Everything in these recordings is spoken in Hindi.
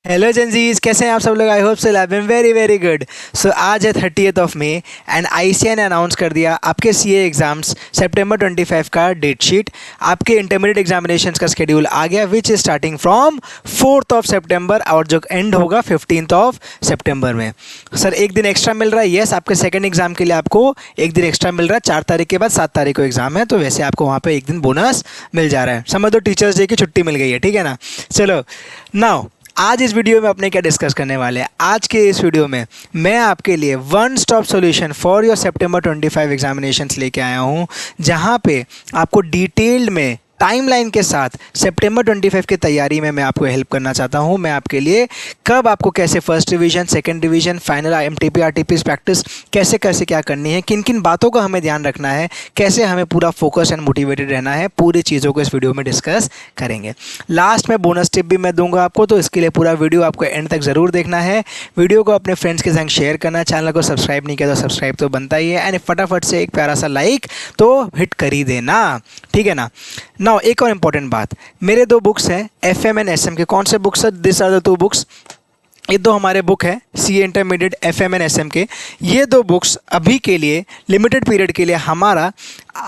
हेलो जेंजीज, कैसे हैं आप सब लोग। I hope so I am very very good. So आज है 30th मई एंड आईसीए ने अनाउंस कर दिया आपके सीए एग्जाम्स सितंबर 25 का डेट शीट। आपके इंटरमीडिएट एग्जामिनेशंस का शेड्यूल आ गया विच इज स्टार्टिंग फ्रॉम 4 सितंबर और जो एंड होगा 15 सितंबर में। सर एक दिन एक्स्ट्रा मिल रहा है। यस, आपके सेकंड एग्जाम के लिए आपको एक दिन एक्स्ट्रा मिल रहा है। 4 तारीख के बाद 7 तारीख को एग्जाम है, तो वैसे आपको वहाँ पे एक दिन बोनस मिल जा रहा है। समझ दो टीचर्स डे की छुट्टी मिल गई है, ठीक है ना। चलो नाउ आज इस वीडियो में अपने क्या डिस्कस करने वाले हैं। आज के इस वीडियो में मैं आपके लिए one stop solution for your September 25 examinations लेके आया हूं, जहां पे आपको डिटेल्ड में टाइमलाइन के साथ सितंबर 25 की तैयारी में मैं आपको हेल्प करना चाहता हूं। मैं आपके लिए कब आपको कैसे first revision, second revision, final MTP RTP practice कैसे कैसे क्या करनी है, किन किन बातों का हमें ध्यान रखना है, कैसे हमें पूरा फोकस एंड मोटिवेटेड रहना है, पूरी चीज़ों को इस वीडियो में डिस्कस करेंगे। लास्ट में बोनस टिप भी मैं दूंगा आपको, तो इसके लिए पूरा वीडियो आपको एंड तक ज़रूर देखना है। वीडियो को अपने फ्रेंड्स के संग शेयर करना, चैनल को सब्सक्राइब नहीं किया तो सब्सक्राइब तो बनता ही है, एंड फटाफट से एक प्यारा सा लाइक तो हिट कर ही देना, ठीक है ना। नाउ एक और इंपॉर्टेंट बात, मेरे 2 बुक्स हैं एफएम एंड एसएम के। कौन से बुक्स है? This are the 2 books. ये 2 हमारे बुक है CA intermediate FM and SM के। ये 2 बुक्स अभी के लिए लिमिटेड पीरियड के लिए हमारा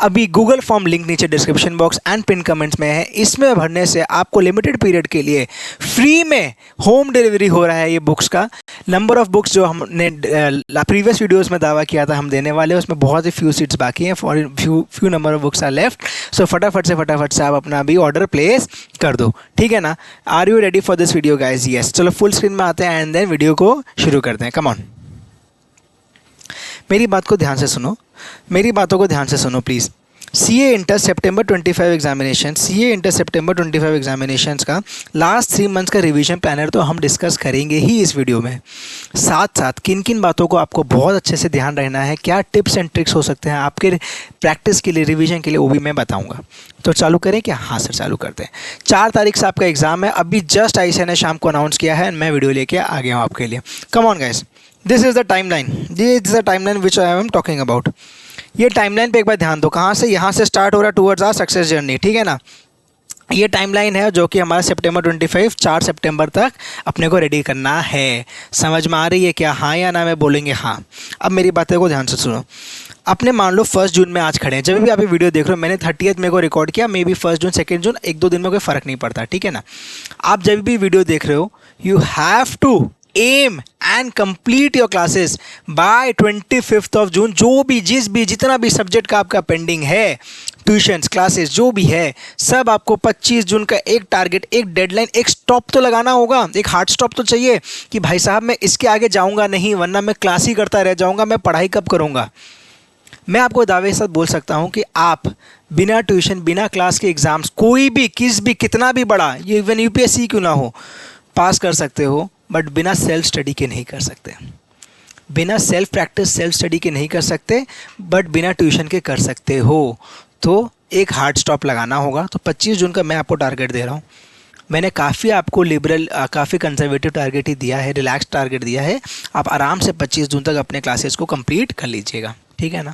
अभी गूगल फॉर्म लिंक नीचे description box and pin comments में है। इसमें भरने से आपको लिमिटेड पीरियड के लिए फ्री में होम डिलीवरी हो रहा है ये बुक्स का। नंबर ऑफ बुक्स जो हमने प्रीवियस वीडियोस में दावा किया था हम देने वाले, उसमें बहुत ही फ्यू सीट्स बाकी हैं, for few number of books are left. So फटाफट से आप अपना अभी ऑर्डर प्लेस कर दो, ठीक है ना। Are you ready for this video guys? Yes, चलो फुल स्क्रीन में आते हैं एंड देन वीडियो को शुरू करते हैं। कम ऑन, मेरी बात को ध्यान से सुनो, मेरी बातों को ध्यान से सुनो please. CA inter September 25 examination, CA inter September 25 examinations का लास्ट 3 मंथ्स का रिवीजन प्लानर तो हम डिस्कस करेंगे ही इस वीडियो में। साथ साथ किन किन बातों को आपको बहुत अच्छे से ध्यान रखना है, क्या टिप्स एंड ट्रिक्स हो सकते हैं आपके प्रैक्टिस के लिए, रिवीजन के लिए, वो भी मैं बताऊंगा। तो चालू करें क्या? हाँ सर, चालू करते हैं। 4 तारीख से आपका एग्जाम है। अभी जस्ट आईसीए ने शाम को अनाउंस किया है, मैं वीडियो लेके आ गया हूँ आपके लिए। कम on guys, this is the timeline, this is the timeline which I am talking about. ये टाइमलाइन पे एक बार ध्यान दो, कहाँ से? यहाँ से स्टार्ट हो रहा है टूवर्ड्स आवर सक्सेस जर्नी, ठीक है ना। ये टाइमलाइन है जो कि हमारा सितंबर 25 4 सितंबर तक अपने को रेडी करना है। समझ में आ रही है क्या? हाँ या ना में बोलेंगे हाँ। अब मेरी बातें को ध्यान से सुनो। अपने मान लो 1 जून में आज खड़े हैं, जब भी आप ये वीडियो देख रहे हो, मैंने 30 मई को रिकॉर्ड किया, मे बी 1 जून 2 जून 1-2 दिन में कोई फ़र्क नहीं पड़ता, ठीक है ना। आप जब भी वीडियो देख रहे हो, you have to aim and complete your classes by 25 June. जो भी जितना भी सब्जेक्ट का आपका पेंडिंग है, ट्यूशन्स, क्लासेस जो भी है, सब आपको 25 जून का एक टारगेट, एक डेडलाइन, एक स्टॉप तो लगाना होगा, एक हार्ड स्टॉप तो चाहिए कि भाई साहब मैं इसके आगे जाऊंगा नहीं, वरना मैं क्लास ही करता रह जाऊंगा, मैं पढ़ाई कब करूंगा। मैं आपको दावे के साथ बोल सकता हूं कि आप बिना ट्यूशन, बिना क्लास के एग्जाम्स कोई भी, कितना भी बड़ा, ये इवन यूपीएससी क्यों ना हो, पास कर सकते हो, बट बिना सेल्फ स्टडी के नहीं कर सकते। बिना सेल्फ प्रैक्टिस, सेल्फ स्टडी के नहीं कर सकते, बट बिना ट्यूशन के कर सकते हो। तो एक हार्ड स्टॉप लगाना होगा। तो 25 जून का मैं आपको टारगेट दे रहा हूँ। मैंने काफ़ी आपको लिबरल, काफ़ी कंजर्वेटिव टारगेट ही दिया है, रिलैक्स टारगेट दिया है। आप आराम से 25 जून तक अपने क्लासेस को कंप्लीट कर लीजिएगा, ठीक है ना।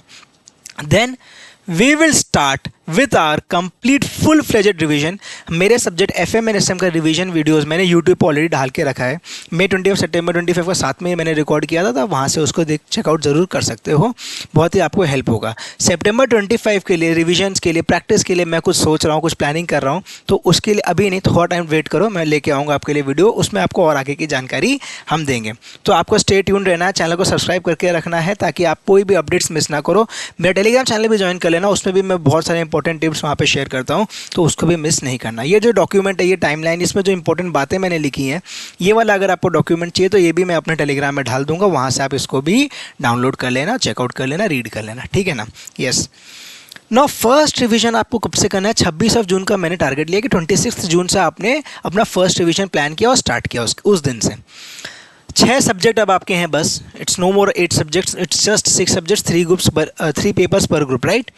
Then we will start with our complete full fledged revision. मेरे सब्जेक्ट एफएम एंड एसएम का रिवीजन वीडियोस मैंने यूट्यूब पर ऑलरेडी डाल के रखा है। मई 20 सितंबर 25 का साथ में मैंने रिकॉर्ड किया था, वहाँ से उसको चेकआउट ज़रूर कर सकते हो, बहुत ही आपको हेल्प होगा। सितंबर 25 के लिए, रिविजन्स के लिए, प्रैक्टिस के लिए मैं कुछ सोच रहा हूँ, कुछ प्लानिंग कर रहा हूँ, तो उसके लिए अभी नहीं, थोड़ा टाइम वेट करो, मैं लेके आऊँगा आपके लिए वीडियो, उसमें आपको और आगे की जानकारी हम देंगे। तो आपको स्टे ट्यून रहना है, चैनल को सब्सक्राइब करके रखना है ताकि आप कोई भी अपडेट्स मिस ना करो। मेरा टेलीग्राम चैनल भी ज्वाइन कर लेना, उसमें भी मैं बहुत सारे इंपॉर्टेंट टिप्स वहाँ पे शेयर करता हूँ, तो उसको भी मिस नहीं करना। ये जो डॉक्यूमेंट है, ये टाइमलाइन, इसमें जो इंपॉर्टेंट बातें मैंने लिखी हैं, ये वाला अगर आपको डॉक्यूमेंट चाहिए तो ये भी मैं अपने टेलीग्राम में डाल दूंगा, वहाँ से आप इसको भी डाउनलोड कर लेना, चेकआउट कर लेना, रीड कर लेना, ठीक है ना। यस, नो फर्स्ट रिवीजन आपको कब से करना है? 26 जून का मैंने टारगेट लिया कि 26 जून से आपने अपना फर्स्ट रिवीजन प्लान किया और स्टार्ट किया उस दिन से। 6 सब्जेक्ट अब आपके हैं बस, it's no more 8 subjects, it's just 6 subjects, 3 papers per group, right.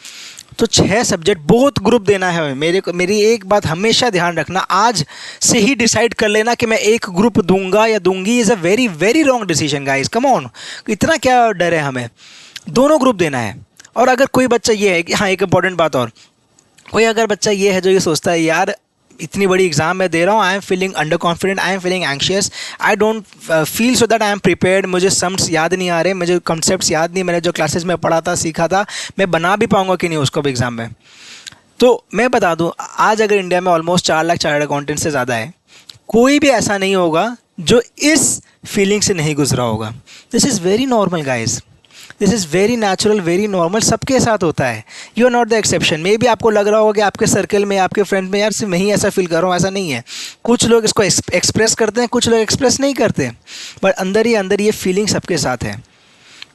तो 6 सब्जेक्ट, बहुत ग्रुप देना है हमें। मेरी एक बात हमेशा ध्यान रखना, आज से ही डिसाइड कर लेना कि मैं एक ग्रुप दूंगा या दूंगी, is a very very wrong decision guys. Come on, इतना क्या डर है हमें? दोनों ग्रुप देना है। और अगर कोई बच्चा ये है कि हाँ, एक इंपॉर्टेंट बात और, कोई अगर बच्चा ये है जो ये सोचता है यार इतनी बड़ी एग्ज़ाम मैं दे रहा हूँ, I am feeling under confident, I am feeling anxious, I don't feel so that I am prepared, मुझे सम्स याद नहीं आ रहे, मुझे कॉन्सेप्ट्स याद नहीं, मैंने जो क्लासेस में पढ़ा था सीखा था, मैं बना भी पाऊँगा कि नहीं उसको भी एग्ज़ाम में। तो मैं बता दूँ, आज अगर इंडिया में ऑलमोस्ट 4 लाख चार्टर्ड अकाउंटेंट से ज़्यादा है, कोई भी ऐसा नहीं होगा जो इस फीलिंग से नहीं गुजरा होगा। This is very normal guys, this is very natural, very normal, सबके साथ होता है। You are not the exception. Maybe आपको लग रहा होगा कि आपके सर्कल में, आपके फ्रेंड में, यार सिर्फ मैं ही ऐसा फील कर रहा हूँ, ऐसा नहीं है। कुछ लोग इसको एक्सप्रेस करते हैं, कुछ लोग एक्सप्रेस नहीं करते, बट अंदर ही अंदर ये फीलिंग सबके साथ है।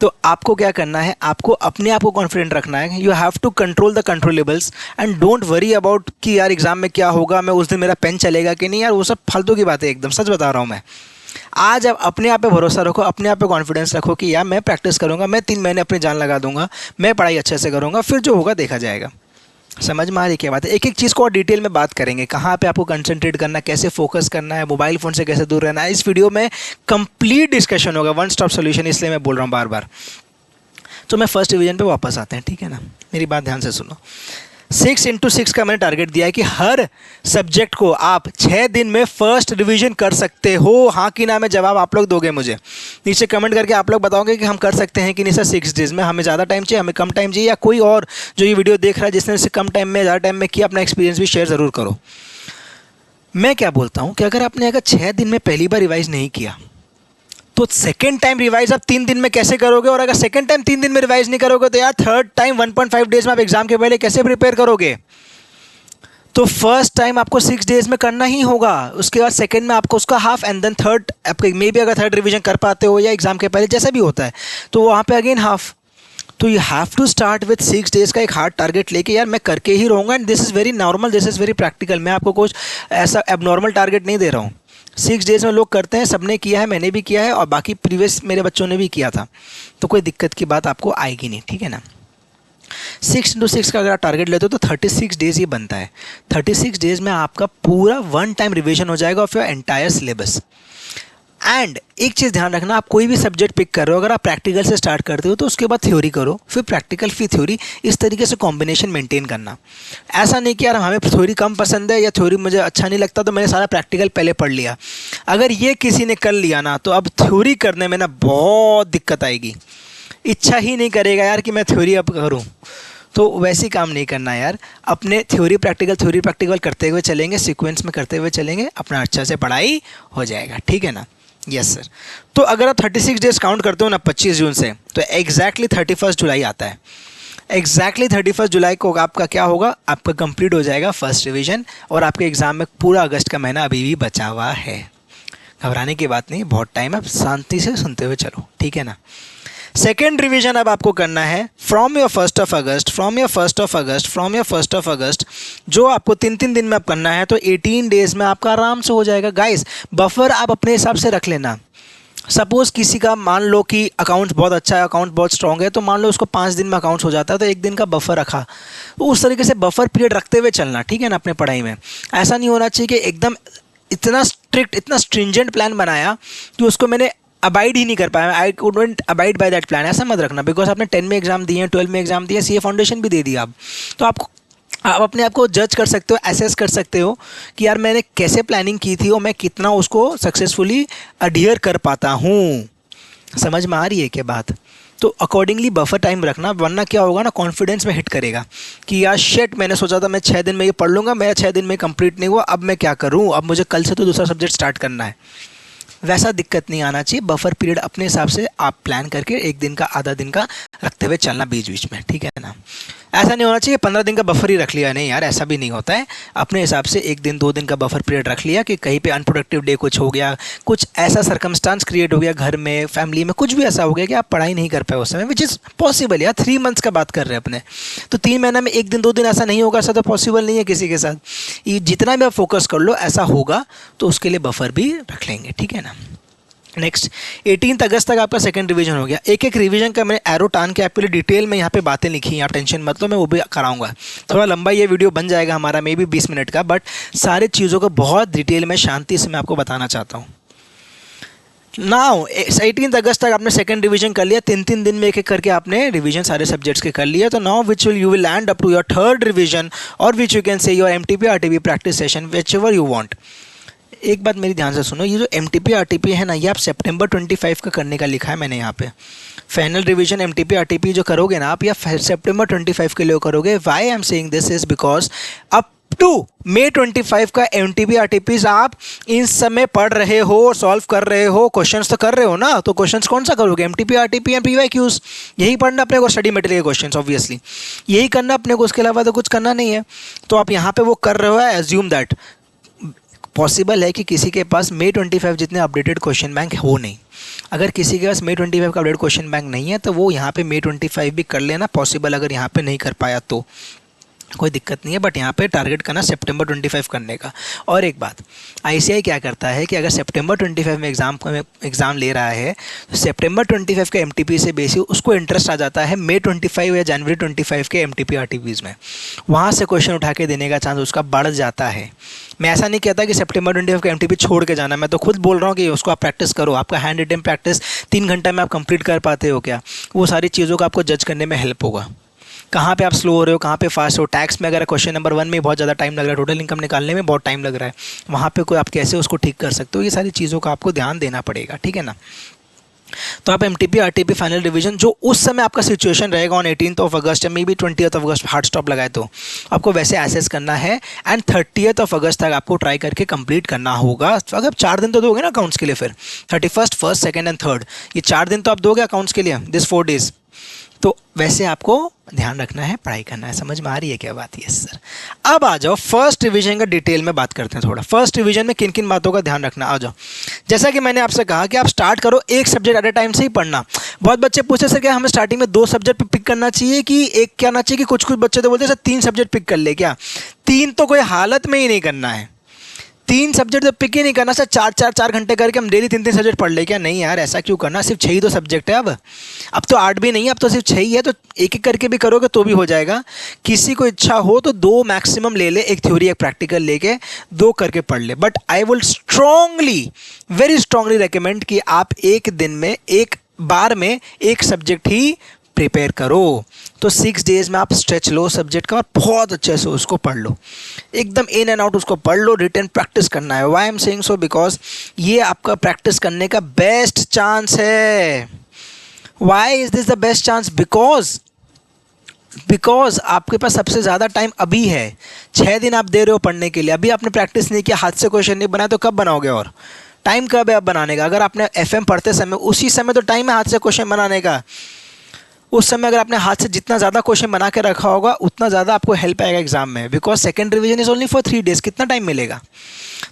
तो आपको क्या करना है, आपको अपने आप को कॉन्फिडेंट रखना है। You have to control the controllables and don't worry about कि यार एग्जाम में क्या होगा, मैं उस दिन मेरा पेन चलेगा कि नहीं, यार वो सब फालतू की बात है, एकदम सच बता रहा हूँ मैं। आज आप अपने आप पे भरोसा रखो, अपने आप पे कॉन्फिडेंस रखो कि यार मैं प्रैक्टिस करूँगा, मैं 3 महीने अपनी जान लगा दूंगा, मैं पढ़ाई अच्छे से करूँगा, फिर जो होगा देखा जाएगा। समझ में आ रही क्या बात है? एक एक चीज़ को और डिटेल में बात करेंगे, कहाँ पे आपको कंसंट्रेट करना है, कैसे फोकस करना है, मोबाइल फ़ोन से कैसे दूर रहना है। इस वीडियो में कंप्लीट डिस्कशन होगा, वन स्टॉप सोल्यूशन, इसलिए मैं बोल रहा हूँ बार बार। तो मैं फर्स्ट रिवीजन पे वापस आते हैं, ठीक है ना, मेरी बात ध्यान से सुनो। 6x6 का मैंने टारगेट दिया है कि हर सब्जेक्ट को आप 6 दिन में फर्स्ट रिवीजन कर सकते हो। हाँ कि ना में जवाब आप लोग दोगे मुझे, नीचे कमेंट करके आप लोग बताओगे कि हम कर सकते हैं कि नहीं सर 6 डेज़ में, हमें ज़्यादा टाइम चाहिए, हमें कम टाइम चाहिए, या कोई और जो ये वीडियो देख रहा है जिसने इससे कम टाइम में ज़्यादा टाइम में किया, अपना एक्सपीरियंस भी शेयर ज़रूर करो। मैं क्या बोलता हूँ कि अगर आपने 6 दिन में पहली बार रिवाइज़ नहीं किया तो सेकेंड टाइम रिवाइज आप 3 दिन में कैसे करोगे? और अगर सेकेंड टाइम 3 दिन में रिवाइज नहीं करोगे तो यार थर्ड टाइम 1.5 डेज में आप एग्जाम के पहले कैसे प्रिपेयर करोगे? तो फर्स्ट टाइम आपको 6 डेज में करना ही होगा, उसके बाद सेकेंड में आपको उसका हाफ, एंड देन थर्ड आपको मे बी अगर थर्ड रिवीजन कर पाते हो या एग्जाम के पहले जैसा भी होता है तो वहाँ पे अगेन हाफ। तो you have to start with 6 days का एक हार्ड टारगेट लेके, यार मैं करके ही रहूँगा, and this is very normal, this is very practical. मैं आपको कुछ ऐसा एबनॉर्मल टारगेट नहीं दे रहा हूँ। 6 डेज़ में लोग करते हैं, सबने किया है, मैंने भी किया है, और बाकी प्रीवियस मेरे बच्चों ने भी किया था, तो कोई दिक्कत की बात आपको आएगी नहीं, ठीक है ना। 6x6 का अगर आप टारगेट लेते हो तो 36 डेज़ ये बनता है। 36 डेज़ में आपका पूरा 1 टाइम रिविजन हो जाएगा of your entire syllabus. And एक चीज़ ध्यान रखना, आप कोई भी सब्जेक्ट पिक कर रहे हो, अगर आप प्रैक्टिकल से स्टार्ट करते हो तो उसके बाद थ्योरी करो, फिर प्रैक्टिकल, फिर थ्योरी, इस तरीके से कॉम्बिनेशन मेंटेन करना। ऐसा नहीं कि यार हमें थ्योरी कम पसंद है या थ्योरी मुझे अच्छा नहीं लगता तो मैंने सारा प्रैक्टिकल पहले पढ़ लिया। अगर ये किसी ने कर लिया ना तो अब थ्योरी करने में ना बहुत दिक्कत आएगी, इच्छा ही नहीं करेगा यार कि मैं थ्योरी अब करूँ। तो वैसे काम नहीं करना यार, अपने थ्योरी प्रैक्टिकल करते हुए चलेंगे, सीक्वेंस में करते हुए चलेंगे, अपना अच्छा से पढ़ाई हो जाएगा, ठीक है ना। Yes sir. तो अगर आप 36 डेज़ काउंट करते हो ना 25 जून से, तो एग्जैक्टली 31 जुलाई आता है। एग्जैक्टली 31 जुलाई को आपका क्या होगा, आपका कंप्लीट हो जाएगा फर्स्ट रिवीजन, और आपके एग्ज़ाम में पूरा अगस्त का महीना अभी भी बचा हुआ है। घबराने की बात नहीं, बहुत टाइम है, आप शांति से सुनते हुए चलो, ठीक है ना। सेकेंड रिवीजन अब आपको करना है फ्रॉम योर 1st ऑफ अगस्त, जो आपको 3 दिन में आप करना है, तो 18 डेज़ में आपका आराम से हो जाएगा। गाइस बफर आप अपने हिसाब से रख लेना। सपोज़ किसी का मान लो कि अकाउंट बहुत अच्छा है, अकाउंट बहुत स्ट्रॉन्ग है, तो मान लो उसको 5 दिन में अकाउंट्स हो जाता है, तो 1 दिन का बफर रखा, तो उस तरीके से बफर पीरियड रखते हुए चलना, ठीक है ना। अपने पढ़ाई में ऐसा नहीं होना चाहिए कि एकदम इतना स्ट्रिक्ट, इतना स्ट्रिंजेंट प्लान बनाया कि उसको मैंने अबाइड ही नहीं कर पाया, I couldn't abide by that plan, ऐसा मत रखना। बिकॉज आपने 10 में एग्जाम दिए हैं, 12 में एग्जाम दिए, सीए फाउंडेशन भी दे दिया आप, तो आप अपने आप को जज कर सकते हो, एसेस कर सकते हो कि यार मैंने कैसे प्लानिंग की थी और मैं कितना उसको सक्सेसफुली अडियर कर पाता हूँ। समझ में आ रही है क्या बात? तो अकॉर्डिंगली बफर टाइम रखना, वरना क्या होगा ना, कॉन्फिडेंस में हिट करेगा कि यार शेट, मैंने सोचा था मैं 6 दिन में ये पढ़ लूँगा, मेरा 6 दिन में कंप्लीट नहीं हुआ, अब मैं क्या करूँ, अब मुझे कल से तो दूसरा सब्जेक्ट स्टार्ट करना है। वैसा दिक्कत नहीं आना चाहिए। बफर पीरियड अपने हिसाब से आप प्लान करके 1 दिन का, आधा दिन का रखते हुए चलना बीच बीच में, ठीक है ना। ऐसा नहीं होना चाहिए 15 दिन का बफर ही रख लिया, नहीं यार ऐसा भी नहीं होता है। अपने हिसाब से 1 दिन 2 दिन का बफर पीरियड रख लिया कि कहीं पे अनप्रोडक्टिव डे कुछ हो गया, कुछ ऐसा सर्कमस्टांस क्रिएट हो गया घर में, फैमिली में कुछ भी ऐसा हो गया कि आप पढ़ाई नहीं कर पाए उस समय, विच इज़ पॉसिबल। यार 3 मंथ्स का बात कर रहे हैं अपने, तो 3 महीना में 1 दिन 2 दिन ऐसा नहीं होगा, ऐसा तो पॉसिबल नहीं है किसी के साथ। ये जितना भी आप फोकस कर लो ऐसा होगा, तो उसके लिए बफर भी रख लेंगे, ठीक है ना। नेक्स्ट 18 अगस्त तक आपका सेकंड रिवीजन हो गया। एक एक रिवीजन का मैंने एरो टान के आपके लिए डिटेल में यहाँ पे बातें लिखी हैं, आप टेंशन मत लो, मैं वो भी कराऊंगा। थोड़ा लंबा ये वीडियो बन जाएगा हमारा, मे बी 20 मिनट का, बट सारी चीज़ों को बहुत डिटेल में शांति से मैं आपको बताना चाहता हूँ। नाउ 18 अगस्त तक आपने सेकंड रिवीजन कर लिया, 3 दिन में एक एक करके आपने रिवीजन सारे सब्जेक्ट्स के कर लिए। तो now which will you will land up to your third revision और which you can say your MTP RTP practice session whichever you want. एक बात मेरी ध्यान से सुनो, ये जो एमटीपी आरटीपी है ना, ये आप सितंबर 25 का करने का लिखा है मैंने यहाँ पे। फाइनल रिवीजन एमटीपी आरटीपी जो करोगे ना आप, या सितंबर 25 के लिए करोगे। Why I am saying this is because up to May 25 का एमटीपी आरटीपी आप इन समय पढ़ रहे हो और सॉल्व कर रहे हो, क्वेश्चंस तो कर रहे हो ना। तो क्वेश्चंस कौन सा करोगे? एमटीपी आरटीपी एंड पीवाईक्यूज, यही पढ़ना अपने को, स्टडी मटेरियल के क्वेश्चंस ऑब्वियसली यही करना अपने को, उसके अलावा तो कुछ करना नहीं है। तो आप यहाँ पे वो कर रहे हो, एज्यूम दैट पॉसिबल है कि किसी के पास मई 25 जितने अपडेटेड क्वेश्चन बैंक हो नहीं। अगर किसी के पास मई 25 का अपडेटेड क्वेश्चन बैंक नहीं है तो वो यहाँ पे मई 25 भी कर लेना पॉसिबल, अगर यहाँ पे नहीं कर पाया तो कोई दिक्कत नहीं है। बट यहाँ पे टारगेट करना सितंबर 25 करने का। और एक बात, आईसीआई क्या करता है कि अगर सितंबर 25 में एग्ज़ाम ले रहा है तो सितंबर 25 के एमटीपी से बेसिस उसको इंटरेस्ट आ जाता है मई 25 या जनवरी 25 के एमटीपी आरटीपीज़ में, वहाँ से क्वेश्चन उठा के देने का चांस उसका बढ़ जाता है। मैं ऐसा नहीं कहता कि सितंबर 25 का एमटीपी छोड़ के जाना, मैं तो खुद बोल रहा हूँ कि उसको आप प्रैक्टिस करो। आपका हैंड रिटन प्रैक्टिस 3 घंटे में आप कंप्लीट कर पाते हो क्या? वो सारी चीज़ों का आपको जज करने में हेल्प होगा। कहाँ पे आप स्लो हो रहे हो, कहाँ पे फास्ट हो। टैक्स में अगर क्वेश्चन नंबर 1 में बहुत ज़्यादा टाइम लग रहा है, टोटल इनकम निकालने में बहुत टाइम लग रहा है, वहाँ पे कोई आप कैसे उसको ठीक कर सकते हो, ये सारी चीज़ों का आपको ध्यान देना पड़ेगा, ठीक है ना। तो आप एमटीपी आरटीपी फाइनल रिवीजन जो उस समय आपका सिचुएशन रहेगा ऑन 18 अगस्त या may be 20 August hard stop लगाए तो आपको वैसे एसेस करना है एंड 30 अगस्त तक आपको ट्राई करके कंप्लीट करना होगा। तो अगर 4 दिन तो दोगे ना अकाउंट्स के लिए, फिर 31, 1st, 2nd एंड 3rd, ये 4 दिन तो आप दोगे अकाउंट्स के लिए, दिस 4 डेज। तो वैसे आपको ध्यान रखना है, पढ़ाई करना है। समझ में आ रही है क्या बात? Yes sir. अब आ जाओ फर्स्ट रिवीजन का डिटेल में बात करते हैं थोड़ा। फर्स्ट रिवीजन में किन किन बातों का ध्यान रखना, आ जाओ। जैसा कि मैंने आपसे कहा कि आप स्टार्ट करो एक सब्जेक्ट एट ए टाइम से ही पढ़ना। बहुत बच्चे पूछते सर क्या हमें स्टार्टिंग में 2 सब्जेक्ट पिक करना चाहिए कि एक क्या करना चाहिए, कि कुछ बच्चे तो बोलते हैं सर 3 सब्जेक्ट पिक कर ले। क्या 3 तो कोई हालत में ही नहीं करना है, 3 सब्जेक्ट तो पिक ही नहीं करना सर। 4 घंटे करके हम डेली 3 सब्जेक्ट पढ़ ले, क्या? नहीं यार, ऐसा क्यों करना। सिर्फ 6 ही तो सब्जेक्ट है अब तो 8 भी नहीं है, अब तो सिर्फ 6 ही है। तो एक एक करके भी करोगे तो भी हो जाएगा। किसी को इच्छा हो तो 2 मैक्सिमम ले ले, एक थ्योरी एक प्रैक्टिकल लेके 2 करके पढ़ ले। But I will strongly, very strongly recommend कि आप एक दिन में एक बार में एक सब्जेक्ट ही प्रिपेयर करो। तो 6 डेज़ में आप स्ट्रेच लो सब्जेक्ट का और बहुत अच्छे से उसको पढ़ लो, एकदम इन एंड आउट उसको पढ़ लो। रिटन प्रैक्टिस करना है। Why I am saying so, because ये आपका प्रैक्टिस करने का बेस्ट चांस है। Why is this the best chance? Because आपके पास सबसे ज़्यादा टाइम अभी है। 6 दिन आप दे रहे हो पढ़ने के लिए, अभी आपने प्रैक्टिस नहीं किया, हाथ से क्वेश्चन नहीं बनाया, तो कब बनाओगे? और टाइम कब है अब बनाने का? अगर आपने एफएम पढ़ते समय उसी समय तो टाइम है हाथ से क्वेश्चन बनाने का। उस समय अगर आपने हाथ से जितना ज़्यादा क्वेश्चन बना के रखा होगा उतना ज़्यादा आपको हेल्प आएगा एग्जाम में। Because second revision is only for 3 days, कितना टाइम मिलेगा?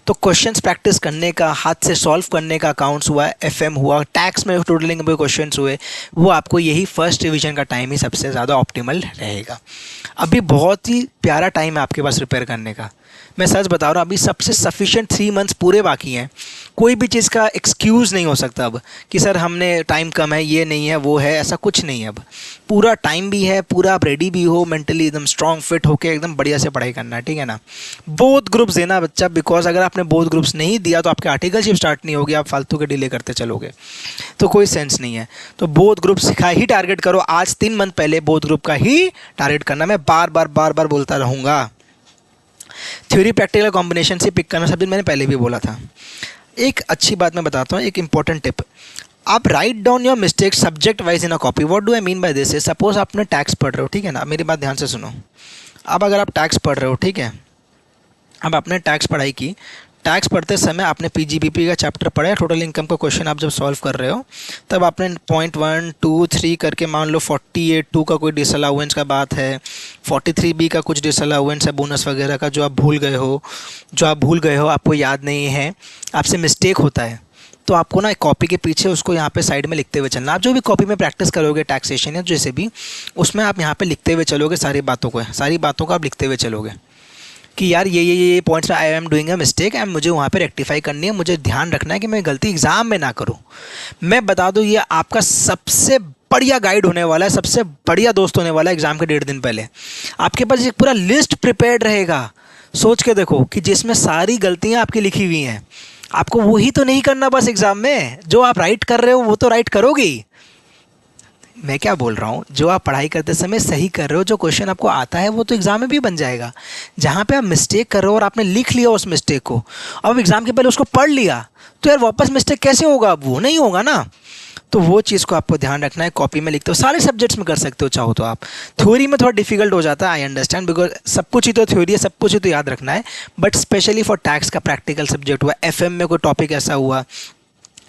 तो क्वेश्चंस प्रैक्टिस करने का, हाथ से सॉल्व करने का, अकाउंट्स हुआ, एफएम हुआ, टैक्स में टोटलिंग में क्वेश्चंस हुए, वो आपको यही फर्स्ट रिवीजन का टाइम ही सबसे ज़्यादा ऑप्टिमल रहेगा। अभी बहुत ही प्यारा टाइम है आपके पास प्रिपेयर करने का। मैं सच बता रहा हूँ, अभी सबसे सफिशिएंट 3 मंथ्स पूरे बाकी हैं। कोई भी चीज़ का एक्सक्यूज़ नहीं हो सकता अब कि सर हमने टाइम कम है, ये नहीं है, वो है, ऐसा कुछ नहीं है। अब पूरा टाइम भी है, पूरा आप रेडी भी हो, मेंटली एकदम स्ट्रॉन्ग फिट होके एकदम बढ़िया से पढ़ाई करना है, ठीक है ना। बोथ ग्रुप्स देना बच्चा, बिकॉज अगर आपने बोथ ग्रुप्स नहीं दिया तो आपके आर्टिकलशिप स्टार्ट नहीं होगी, आप फालतू के डिले करते चलोगे तो कोई सेंस नहीं है। तो बोथ ग्रुप्स का ही टारगेट करो। आज 3 मंथ पहले बोथ ग्रुप का ही टारगेट करना। मैं बार बार बोलता रहूँगा। थ्योरी प्रैक्टिकल कॉम्बिनेशन से पिक करना, सब दिन मैंने पहले भी बोला था। एक अच्छी बात मैं बताता हूँ, एक इंपॉर्टेंट टिप। आप write down your mistake subject wise in a copy. What do I mean by this? Suppose आपने टैक्स पढ़ रहे हो, ठीक है ना, मेरी बात ध्यान से सुनो। अब अगर आप टैक्स पढ़ रहे हो, ठीक है, अब आपने टैक्स पढ़ाई की, टैक्स पढ़ते समय आपने पीजीबीपी का चैप्टर पढ़ा है, टोटल इनकम का क्वेश्चन आप जब सॉल्व कर रहे हो तब आपने पॉइंट 1, 2, 3 करके मान लो 48(2) का कोई डिसअलाउंस का बात है, 43(b) का कुछ डिसअलाउंस है बोनस वगैरह का, जो आप भूल गए हो, आपको याद नहीं है, आपसे मिस्टेक होता है, तो आपको ना एक कॉपी के पीछे उसको यहाँ पे साइड में लिखते हुए चलना। आप जो भी कॉपी में प्रैक्टिस करोगे टैक्सेशन या जैसे भी, उसमें आप यहाँ पे लिखते हुए चलोगे सारी बातों को आप लिखते हुए चलोगे कि यार ये points I am doing a mistake and मुझे वहाँ पे रेक्टिफाई करनी है, मुझे ध्यान रखना है कि मैं गलती एग्ज़ाम में ना करूँ। मैं बता दूँ, ये आपका सबसे बढ़िया गाइड होने वाला है, सबसे बढ़िया दोस्त होने वाला है एग्ज़ाम के 1.5 दिन पहले। आपके पास एक पूरा लिस्ट प्रिपेयर्ड रहेगा, सोच के देखो, कि जिसमें सारी गलतियाँ आपकी लिखी हुई हैं। आपको वही तो नहीं करना बस एग्ज़ाम में, जो आप राइट कर रहे हो वो तो राइट करोगे ही। मैं क्या बोल रहा हूँ, जो आप पढ़ाई करते समय सही कर रहे हो, जो क्वेश्चन आपको आता है वो तो एग्ज़ाम में भी बन जाएगा। जहाँ पे आप मिस्टेक कर रहे हो और आपने लिख लिया उस मिस्टेक को, अब एग्ज़ाम के पहले उसको पढ़ लिया, तो यार वापस मिस्टेक कैसे होगा, अब वो नहीं होगा ना। तो वो चीज़ को आपको ध्यान रखना है। कॉपी में लिखते हो, सारे सब्जेक्ट्स में कर सकते हो चाहो तो आप। थ्योरी में थोड़ा डिफिकल्ट हो जाता है, आई अंडरस्टैंड, बिकॉज सब कुछ ही तो थ्योरी है, सब कुछ ही तो याद रखना है। बट स्पेशली फॉर टैक्स का प्रैक्टिकल सब्जेक्ट हुआ, एफएम में कोई टॉपिक ऐसा हुआ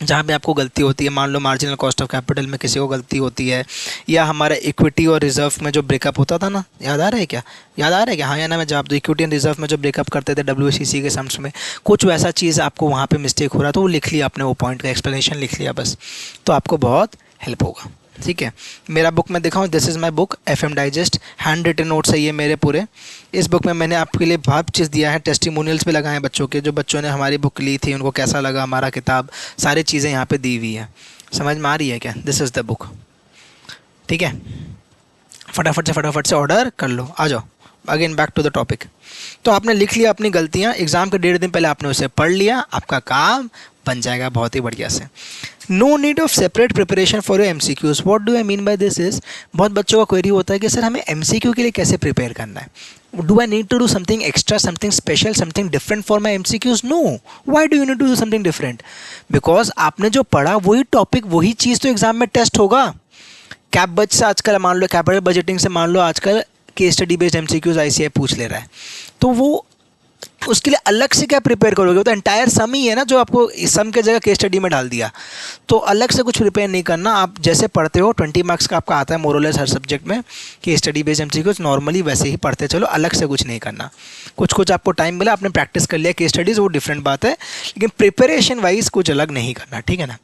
जहाँ पे आपको गलती होती है, मान लो मार्जिनल कॉस्ट ऑफ कैपिटल में किसी को गलती होती है, या हमारा इक्विटी और रिजर्व में जो ब्रेकअप होता था ना, याद आ रहा है क्या, याद आ रहा है क्या, हाँ या ना मैं जवाब दो। इक्विटी एंड रिजर्व में जो ब्रेकअप करते थे डब्ल्यूसीसी के सम्स में, कुछ वैसा चीज़ आपको वहाँ पे मिस्टेक हो रहा तो वो लिख लिया आपने, वो पॉइंट का एक्सप्लेनेशन लिख लिया बस, तो आपको बहुत हेल्प होगा। ठीक है, मेरा बुक मैं दिखाऊँ, this is my book FM digest, hand written notes है ये मेरे पूरे। इस बुक में मैंने आपके लिए बहुत चीज़ दिया है, टेस्टिमोनियल्स भी लगाए हैं बच्चों के, जो बच्चों ने हमारी बुक ली थी उनको कैसा लगा हमारा किताब, सारी चीज़ें यहाँ पे दी हुई है। समझ में आ रही है क्या, दिस इज़ द बुक। ठीक है, फटाफट से ऑर्डर कर लो, आ जाओ। Again back to the topic. तो आपने लिख लिया अपनी गलतियाँ, एग्ज़ाम के 1.5 दिन पहले आपने उसे पढ़ लिया, आपका काम बन जाएगा बहुत ही बढ़िया से। No need of separate preparation for your MCQs। What do I mean by this is, बहुत बच्चों का क्वेरी होता है कि सर हमें MCQ के लिए कैसे प्रिपेयर करना है। Do I need to do something extra, something special, something different for my MCQs? No. Why do you need to do something different? Because आपने जो पढ़ा वही टॉपिक, वही चीज़ तो एग्जाम में टेस्ट होगा। कैप बच से आजकल मान लो, कैपिटल बजटिंग से मान लो आजकल case study based MCQs ICAI पूछ ले रहा है, तो वो उसके लिए अलग से क्या प्रिपेयर करोगे, वो तो एंटायर सम ही है ना, जो आपको सम के जगह केस स्टडी में डाल दिया। तो अलग से कुछ प्रिपेयर नहीं करना, आप जैसे पढ़ते हो 20 मार्क्स का आपका आता है मोरलेस हर सब्जेक्ट में, case study based MCQs normally वैसे ही पढ़ते चलो, अलग से कुछ नहीं करना। कुछ आपको टाइम मिला, आपने प्रैक्टिस कर लिया केस स्टडीज़, वो डिफरेंट बात है, लेकिन प्रिपरेशन वाइज कुछ अलग नहीं करना। ठीक है ना,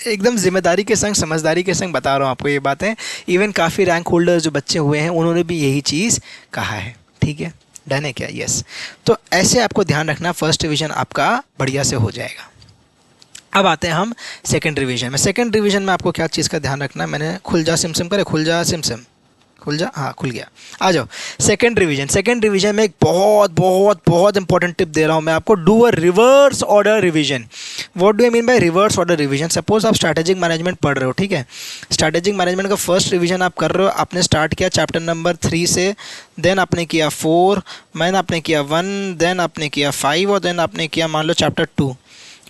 एकदम जिम्मेदारी के संग, समझदारी के संग बता रहा हूँ आपको ये बातें। इवन काफ़ी रैंक होल्डर्स जो बच्चे हुए हैं उन्होंने भी यही चीज़ कहा है। ठीक है, डन है क्या, यस। तो ऐसे आपको ध्यान रखना, फर्स्ट रिवीजन आपका बढ़िया से हो जाएगा। अब आते हैं हम सेकंड रिवीजन में। सेकंड रिवीजन में आपको क्या चीज़ का ध्यान रखना है, मैंने खुल जा सिम करे, खुल जा सिम खुल जा, हाँ खुल गया, आ जाओ। सेकंड रिवीजन में एक बहुत इंपॉर्टेंट टिप दे रहा हूँ मैं आपको, do a reverse order revision. What do I mean bye reverse order revision? Suppose आप स्ट्रैटेजिक मैनेजमेंट पढ़ रहे हो, ठीक है, स्ट्रैटेजिक मैनेजमेंट का फर्स्ट रिवीजन आप कर रहे हो, आपने स्टार्ट किया चैप्टर नंबर 3 से, देन आपने किया 4, मैन आपने किया 1, देन आपने किया 5 और देन आपने किया मान लो चैप्टर 2।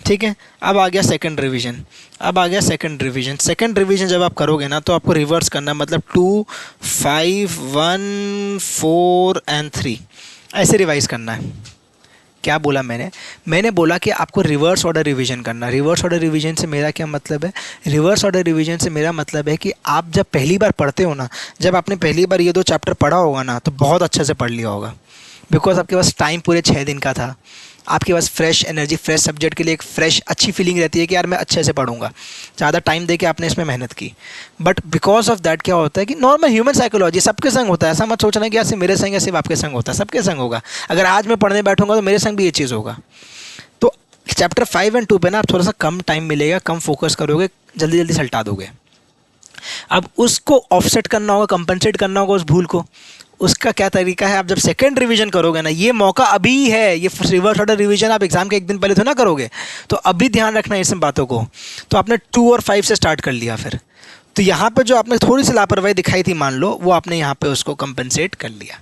ठीक है, अब आ गया सेकंड रिवीजन। सेकंड रिवीजन जब आप करोगे ना तो आपको रिवर्स करना है, मतलब 2, 5, 1, 4 एंड 3 ऐसे रिवाइज करना है। क्या बोला मैंने बोला कि आपको रिवर्स ऑर्डर रिवीजन करना। रिवर्स ऑर्डर रिवीजन से मेरा क्या मतलब है? रिवर्स ऑर्डर रिवीजन से मेरा मतलब है कि आप जब पहली बार पढ़ते हो ना, जब आपने पहली बार ये 2 चैप्टर पढ़ा होगा ना, तो बहुत अच्छे से पढ़ लिया होगा, बिकॉज आपके पास टाइम पूरे 6 दिन का था, आपके पास फ्रेश एनर्जी, फ्रेश सब्जेक्ट के लिए एक फ्रेश अच्छी फीलिंग रहती है कि यार मैं अच्छे से पढ़ूंगा, ज़्यादा टाइम दे के आपने इसमें मेहनत की। बट बिकॉज ऑफ दैट क्या होता है कि नॉर्मल ह्यूमन साइकोलॉजी सबके संग होता है, ऐसा मत सोचना कि यार सिर्फ मेरे संग या सिर्फ आपके संग होता है, सबके संग होगा। अगर आज मैं पढ़ने बैठूंगा तो मेरे संग भी ये चीज़ होगा। तो चैप्टर 5 और 2 पे ना आप थोड़ा सा कम टाइम मिलेगा, कम फोकस करोगे, जल्दी सल्टा दोगे। अब उसको ऑफसेट करना होगा, कंपनसेट करना होगा उस भूल को। उसका क्या तरीका है, आप जब सेकंड रिवीजन करोगे ना, ये मौका अभी है, ये रिवर्स ऑर्डर रिवीजन आप एग्जाम के 1 दिन पहले तो ना करोगे, तो अभी ध्यान रखना है इन सब बातों को। तो आपने 2 और 5 से स्टार्ट कर लिया, फिर तो यहाँ पे जो आपने थोड़ी सी लापरवाही दिखाई थी मान लो, वो आपने यहाँ पे उसको कंपनसेट कर लिया।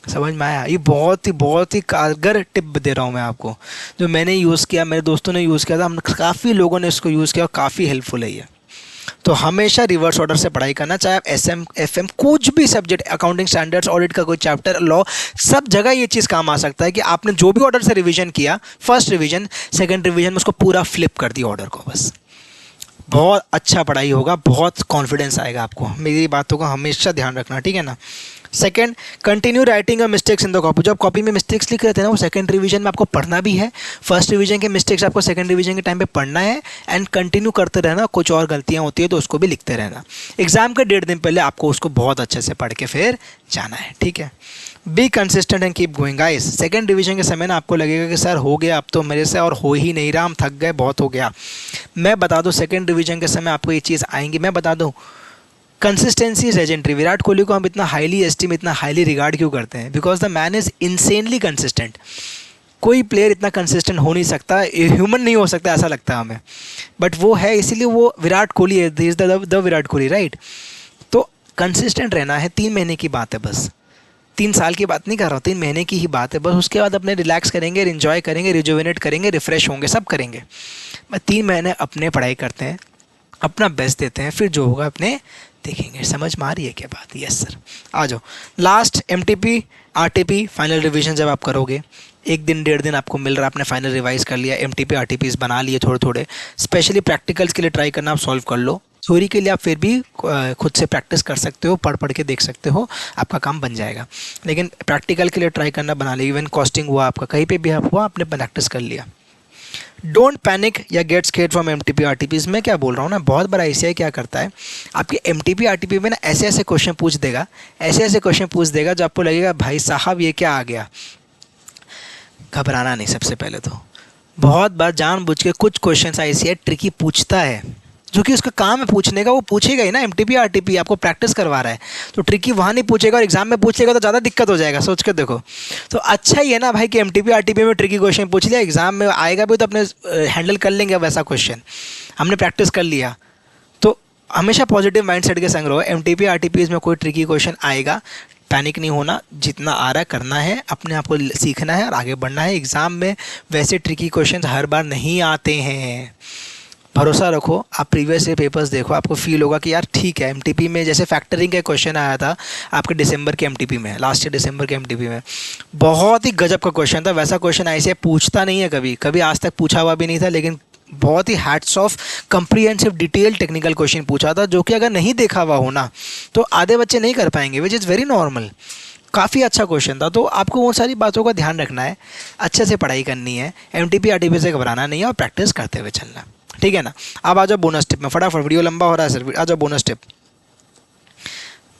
समझ में आया? ये बहुत ही कारगर टिप दे रहा हूँ मैं आपको, जो मैंने यूज़ किया, मेरे दोस्तों ने यूज़ किया था, हम काफ़ी लोगों ने इसको यूज़ किया और काफ़ी हेल्पफुल है ये। तो हमेशा रिवर्स ऑर्डर से पढ़ाई करना, चाहे आप SM FM कुछ भी सब्जेक्ट, अकाउंटिंग स्टैंडर्ड्स, ऑडिट का कोई चैप्टर, लॉ, सब जगह ये चीज़ काम आ सकता है कि आपने जो भी ऑर्डर से रिवीजन किया, फर्स्ट रिवीजन, सेकंड रिवीजन में उसको पूरा फ्लिप कर दिया ऑर्डर को, बस बहुत अच्छा पढ़ाई होगा, बहुत कॉन्फिडेंस आएगा आपको। मेरी बातों का हमेशा ध्यान रखना, ठीक है ना। Second, continue writing a mistakes in the copy. जब कॉपी में मिस्टेक्स लिख रहे थे ना, वो सेकंड रिवीजन में आपको पढ़ना भी है। फर्स्ट रिवीजन के मिस्टेक्स आपको सेकंड रिवीजन के टाइम पे पढ़ना है एंड कंटिन्यू करते रहना। कुछ और गलतियाँ होती है तो उसको भी लिखते रहना। एग्जाम के 1.5 दिन पहले आपको उसको बहुत अच्छे से पढ़ के फिर जाना है, ठीक है। Be consistent and keep going guys. Second revision के समय ना आपको लगेगा कि सर हो गया, अब तो मेरे से और हो ही नहीं रहा, हम थक गए, बहुत हो गया। मैं बता दूं, सेकंड रिवीजन के समय आपको ये चीज़ आएंगी। मैं बता दूं, consistency is legendary. Virat Kohli को हम इतना हाईली एस्टीम, इतना हाईली रिगार्ड क्यों करते हैं? Because the man is insanely consistent. कोई प्लेयर इतना कंसिस्टेंट हो नहीं सकता, ह्यूमन नहीं हो सकता ऐसा लगता है हमें, बट वो है, इसीलिए वो विराट कोहली है, is the Virat Kohli, right. तो कंसिस्टेंट रहना है, 3 महीने की बात है बस, 3 साल की बात नहीं कर रहा हूँ, 3 महीने की ही बात है बस। उसके बाद अपने रिलैक्स करेंगे, इन्जॉय करेंगे, रिजुविनेट करेंगे, रिफ़्रेश होंगे, सब करेंगे। मैं 3 महीने अपने पढ़ाई करते हैं, अपना बेस्ट देते हैं, फिर जो होगा अपने देखेंगे। समझ में आ रही है क्या बात? Yes sir. आ जाओ, last MTP RTP final revision जब आप करोगे, 1 दिन 1.5 दिन आपको मिल रहा है, आपने फाइनल रिवाइज कर लिया, एमटीपी आरटीपीज बना लिए थोड़े थोड़े। स्पेशली प्रैक्टिकल्स के लिए ट्राई करना, आप सॉल्व कर लो। थ्योरी के लिए आप फिर भी खुद से प्रैक्टिस कर सकते हो, पढ़ पढ़ के देख सकते हो, आपका काम बन जाएगा। लेकिन प्रैक्टिकल के लिए ट्राई करना बना लिया, इवन कॉस्टिंग हुआ आपका, कहीं पे भी आप हुआ, आपने प्रैक्टिस कर लिया। डोंट पैनिक या get scared from M T P R T P. मैं क्या बोल रहा हूँ ना, बहुत बड़ा ICI क्या करता है, आपके M T P R T P में ना ऐसे ऐसे क्वेश्चन पूछ देगा, ऐसे ऐसे क्वेश्चन पूछ देगा जो आपको लगेगा भाई साहब ये क्या आ गया। घबराना नहीं, सबसे पहले तो बहुत बार जानबूझ के कुछ क्वेश्चन ICI ट्रिकी पूछता है, जो कि उसका काम है पूछने का, वो पूछेगा ही ना। एमटीपी आरटीपी आपको प्रैक्टिस करवा रहा है, तो ट्रिकी वहाँ नहीं पूछेगा और एग्जाम में पूछेगा तो ज़्यादा दिक्कत हो जाएगा, सोच के देखो। तो अच्छा ही है ना भाई कि एमटीपी आरटीपी में ट्रिकी क्वेश्चन पूछ लिया, एग्जाम में आएगा भी तो अपने हैंडल कर लेंगे वैसा क्वेश्चन, हमने प्रैक्टिस कर लिया। तो हमेशा पॉजिटिव माइंडसेट के संग रहो। एमटीपी आरटीपीज में कोई ट्रिकी क्वेश्चन आएगा, पैनिक नहीं होना, जितना आ रहा है करना है, अपने आप को सीखना है और आगे बढ़ना है। एग्ज़ाम में वैसे ट्रिकी क्वेश्चन हर बार नहीं आते हैं, भरोसा रखो। आप प्रीवियस ईयर पेपर्स देखो, आपको फील होगा कि यार ठीक है। एमटीपी में जैसे फैक्टरिंग का क्वेश्चन आया था आपके दिसंबर के एमटीपी में, लास्ट ईयर दिसंबर के एमटीपी में, बहुत ही गजब का क्वेश्चन था। वैसा क्वेश्चन ऐसे पूछता नहीं है, कभी कभी आज तक पूछा हुआ भी नहीं था, लेकिन बहुत ही hats off, comprehensive detail technical question पूछा था, जो कि अगर नहीं देखा हुआ हो ना तो आधे बच्चे नहीं कर पाएंगे, विच इज़ वेरी नॉर्मल। काफ़ी अच्छा क्वेश्चन था। तो आपको वो सारी बातों का ध्यान रखना है, अच्छे से पढ़ाई करनी है, एमटीपी आरटीपी से घबराना नहीं है और प्रैक्टिस करते हुए चलना, ठीक है ना। अब आ जाओ बोनस टिप में, फटाफट, वीडियो लंबा हो रहा है सर, आ जाओ बोनस टिप।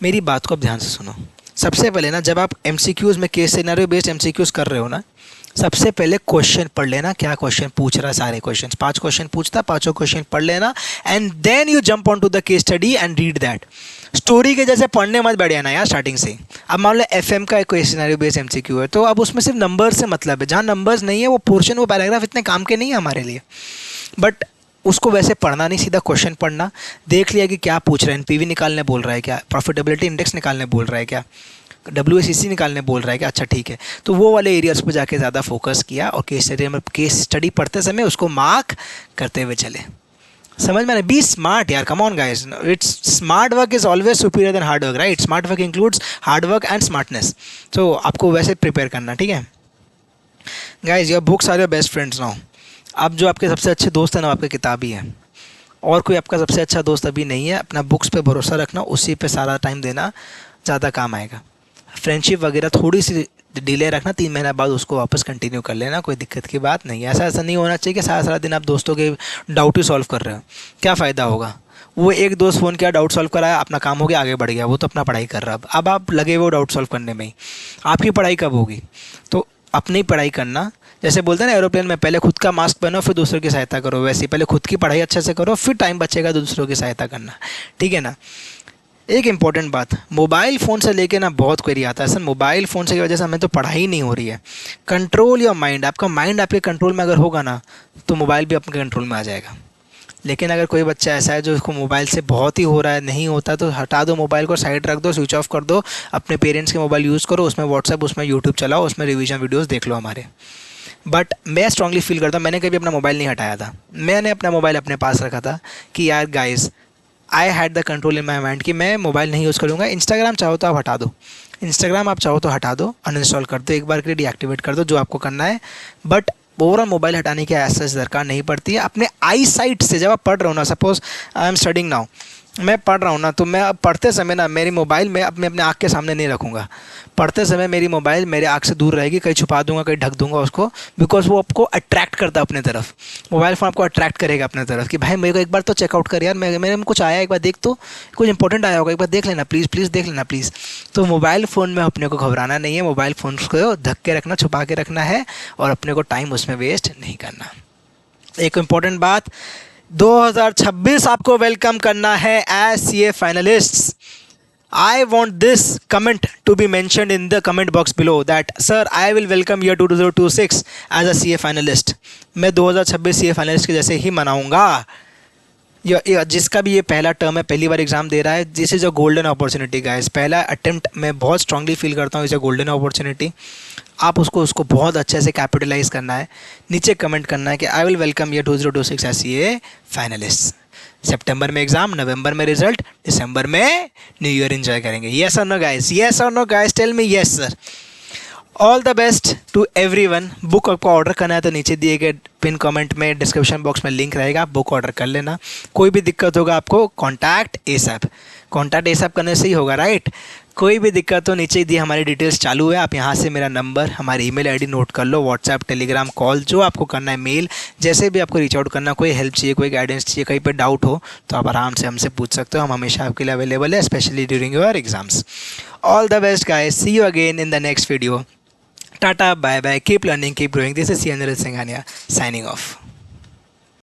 मेरी बात को अब ध्यान से सुनो। सबसे पहले ना, जब आप एमसीक्यूज़ में, केस सिनेरियो बेस्ड एमसीक्यूज़ कर रहे हो ना, सबसे पहले क्वेश्चन पढ़ लेना, क्या क्वेश्चन पूछ रहा है। सारे क्वेश्चन, 5 क्वेश्चन पूछता, 5 क्वेश्चन पढ़ लेना, and then you jump on to the case study and read that. Story के जैसे पढ़ने मत बैठ जाना यार स्टार्टिंग से। अब मान लो FM का एक क्वेश्चन सिनेरियो बेस्ड एमसीक्यू है, तो अब उसमें सिर्फ नंबर से मतलब है, जहाँ नंबर्स नहीं है वो पोर्शन, वो पैराग्राफ इतने काम के नहीं है हमारे लिए, बट उसको वैसे पढ़ना नहीं, सीधा क्वेश्चन पढ़ना। देख लिया कि क्या पूछ रहे हैं, पीवी निकालने बोल रहा है क्या, प्रॉफिटेबिलिटी इंडेक्स निकालने बोल रहा है क्या, WACC निकालने बोल रहा है क्या, अच्छा ठीक है। तो वो वाले एरियाज पर जाके ज़्यादा फोकस किया और केस स्टडी पढ़ते समय उसको मार्क करते हुए चले। समझ में? बी स्मार्ट यार, come on guys, it's smart work is always superior than hard work, right. Smart work includes hard work and smartness. तो आपको वैसे प्रिपेयर करना, ठीक है guys. Your books are your best friends now. अब जो आपके सबसे अच्छे दोस्त हैं ना, आपके किताब ही है, और कोई आपका सबसे अच्छा दोस्त अभी नहीं है। अपना बुक्स पे भरोसा रखना, उसी पे सारा टाइम देना, ज़्यादा काम आएगा। फ्रेंडशिप वगैरह थोड़ी सी डिले रखना, 3 महीने बाद उसको वापस कंटिन्यू कर लेना, कोई दिक्कत की बात नहीं है। ऐसा नहीं होना चाहिए कि सारा सारा दिन आप दोस्तों के डाउट ही सॉल्व कर रहे हो, क्या फ़ायदा होगा। वो एक दोस्त फ़ोन किया, डाउट सॉल्व कराया, अपना काम हो गया, आगे बढ़ गया, वो तो अपना पढ़ाई कर रहा है। अब आप लगे हुए डाउट सॉल्व करने में ही, आपकी पढ़ाई कब होगी। तो अपनी पढ़ाई करना, जैसे बोलते हैं ना एरोप्लेन में, पहले खुद का मास्क पहनो फिर दूसरों की सहायता करो, वैसे ही पहले खुद की पढ़ाई अच्छे से करो, फिर टाइम बचेगा तो दूसरों की सहायता करना, ठीक है ना। एक इम्पॉर्टेंट बात, मोबाइल फ़ोन से लेके ना बहुत क्वेरी आता है सर, मोबाइल फ़ोन से की वजह से हमें तो पढ़ाई नहीं हो रही है। कंट्रोल योर माइंड, आपका माइंड आपके कंट्रोल में अगर होगा ना तो मोबाइल भी आपके कंट्रोल में आ जाएगा। लेकिन अगर कोई बच्चा ऐसा है जो उसको मोबाइल से बहुत ही हो रहा है, नहीं होता, तो हटा दो मोबाइल को, साइड रख दो, स्विच ऑफ कर दो, अपने पेरेंट्स के मोबाइल यूज़ करो, उसमें व्हाट्सएप, उसमें यूट्यूब चलाओ, उसमें रिवीजन वीडियोज़ देख लो हमारे। बट मैं स्ट्रांगली फील करता हूँ, मैंने कभी अपना मोबाइल नहीं हटाया था, मैंने अपना मोबाइल अपने पास रखा था कि यार guys, I had the control in my mind कि मैं मोबाइल नहीं यूज़ करूँगा। इंस्टाग्राम चाहो तो आप हटा दो, इंस्टाग्राम आप चाहो तो हटा दो, अनइंस्टॉल कर दो, एक बार के लिए डीएक्टिवेट कर दो, जो आपको करना है। बट ओवरऑल मोबाइल हटाने की ऐसा दरकार नहीं पड़ती है। अपने आई साइट से जब आप पढ़ रहे हो ना, suppose I am studying now, मैं पढ़ रहा हूँ ना, तो मैं अब पढ़ते समय ना मेरी मोबाइल में अपने आँख के सामने नहीं रखूँगा। पढ़ते समय मेरी मोबाइल मेरे आँख से दूर रहेगी, कहीं छुपा दूंगा, कहीं ढक दूंगा उसको, बिकॉज वो आपको अट्रैक्ट करता है अपने तरफ। मोबाइल फ़ोन आपको अट्रैक्ट करेगा अपने तरफ कि भाई मेरे को एक बार तो चेकआउट कर यार, मेरे में कुछ आया, एक बार देख, तो कुछ इंपॉर्टेंट आया होगा, एक बार देख लेना प्लीज़, प्लीज़ देख लेना प्लीज़। तो मोबाइल फ़ोन में अपने को घबराना नहीं है, मोबाइल फ़ोन को ढक के रखना, छुपा के रखना है, और अपने को टाइम उसमें वेस्ट नहीं करना। एक इम्पॉर्टेंट बात, 2026 आपको वेलकम करना है as CA finalists. I want this comment to be mentioned in the comment box below that sir I will welcome year 2026 as a CA finalist. मैं 2026 CA finalist के जैसे ही मनाऊंगा. जिसका भी ये पहला टर्म है, पहली बार एग्जाम दे रहा है, this is a golden opportunity guys. पहला अटेम्प्ट मैं बहुत स्ट्रांगली फील करता हूँ इज़ अ गोल्डन अपॉर्चुनिटी. आप उसको बहुत अच्छे से कैपिटलाइज करना है. नीचे कमेंट करना है कि I will welcome year 2026 as CA finalist. सितंबर में एग्जाम, नवंबर में रिजल्ट, दिसंबर में न्यू ईयर एंजॉय करेंगे. येस और नो गाइस, येस और no guys, tell me yes sir. All the best to everyone. Book आपको ऑर्डर करना है तो नीचे दिए गए पिन कमेंट में डिस्क्रिप्शन बॉक्स में लिंक रहेगा, आप बुक ऑर्डर कर लेना. कोई भी दिक्कत होगा आपको कॉन्टैक्ट एसएप करने से ही होगा, राइट. कोई भी दिक्कत हो नीचे दिए हमारी डिटेल्स चालू है, आप यहाँ से मेरा नंबर, हमारी ईमेल आईडी नोट कर लो. व्हाट्सएप, टेलीग्राम, कॉल, जो आपको करना है, मेल, जैसे भी आपको रीच आउट करना, कोई हेल्प चाहिए, कोई गाइडेंस चाहिए, कहीं पर डाउट हो तो आप आराम से हमसे पूछ सकते हो. हम हमेशा आपके लिए अवेलेबल है, specially during your exams. All the best guys, see you again in the next video. Tata, bye bye, keep learning, keep growing. This is Yanil Singhania signing off.